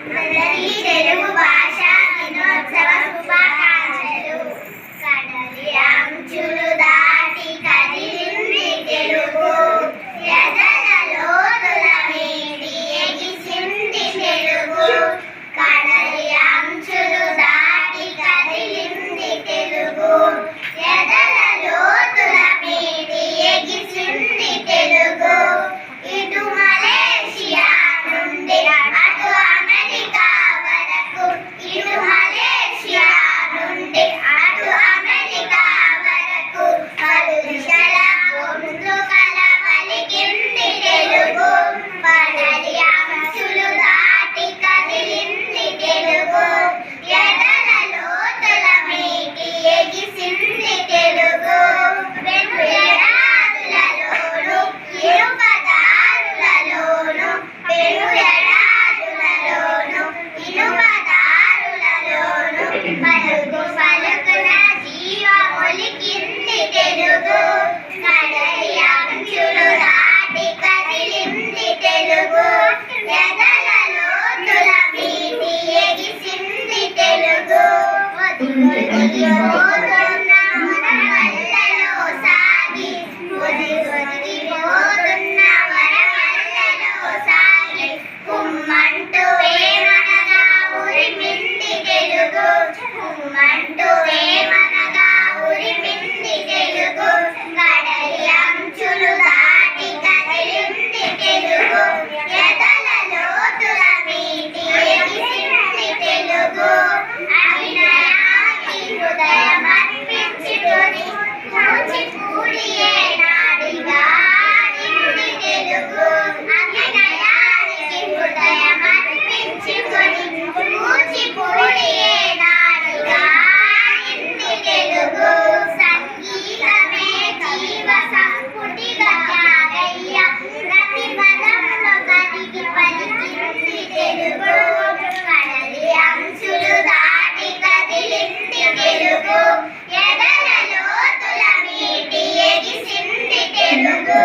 అందరికీ తెలుగు భాష దినోత్సవ శుభాకాంక్షలు. కడలి అంచులు దాటి కదిలింది తెలుగు, ఎదల లోతుల మీది ఎగిసింది తెలుగు. కడలి అంచులు దాటి కదిలింది తెలుగు, ఎదల లోతుల మీది ఎగిసింది తెలుగు. ఇటు మలేషియా నుండి అటు అమెరికా వరకు, ఇటు మలేషియా నుండి అటు అమెరికా వరకు, పలు దిశల గొంతుకల పలికింది తెలుగు. కడలి అంచులు దాటి కదిలింది తెలుగు, ఎదల లోతుల మీది ఎగిసింది తెలుగు. రెండు ఎడారులలోను ఇనుపదారులలోను, పెను ఎడారులలోను ఇనుపదారులలోను, పలుకు పలుకున జీవమొలికింది తెలుగు. కడలి అంచులు దాటి కదిలింది తెలుగు, ఎదల లోతుల మీది ఎగిసింది తెలుగు. ఒదిగిపోతున్న వరవల్లలో సాగి, ఒదిగిపోతున్న వరవల్లలో సాగి, కుమ్మంటూ ఏమనగా ఉరిమింది తెలుగు, కుమ్మంటూ ఏమనగా ఉరిమింది తెలుగు. కడలి అంచులు దాటి కదిలింది తెలుగు, ఎదల లోతుల మీది ఎగిసింది తెలుగు. అభినయానికి హృదయమర్పించుకొని కూచిపూడి ఏనాడిగా ఆడింది తెలుగు. అభినయానికి హృదయమర్పించుకొని కూచిపూడి ఏనాడిగా ఆడింది తెలుగు. సంగీతమే జీవ సంపుటిగా త్యాగయ్య ప్రతి పదంలో కదిగి పలికింది తెలుగు. కడలి అంచులు దాటి కదిలింది తెలుగు, ఎదల లోతుల మీది ఎగిసింది తెలుగు.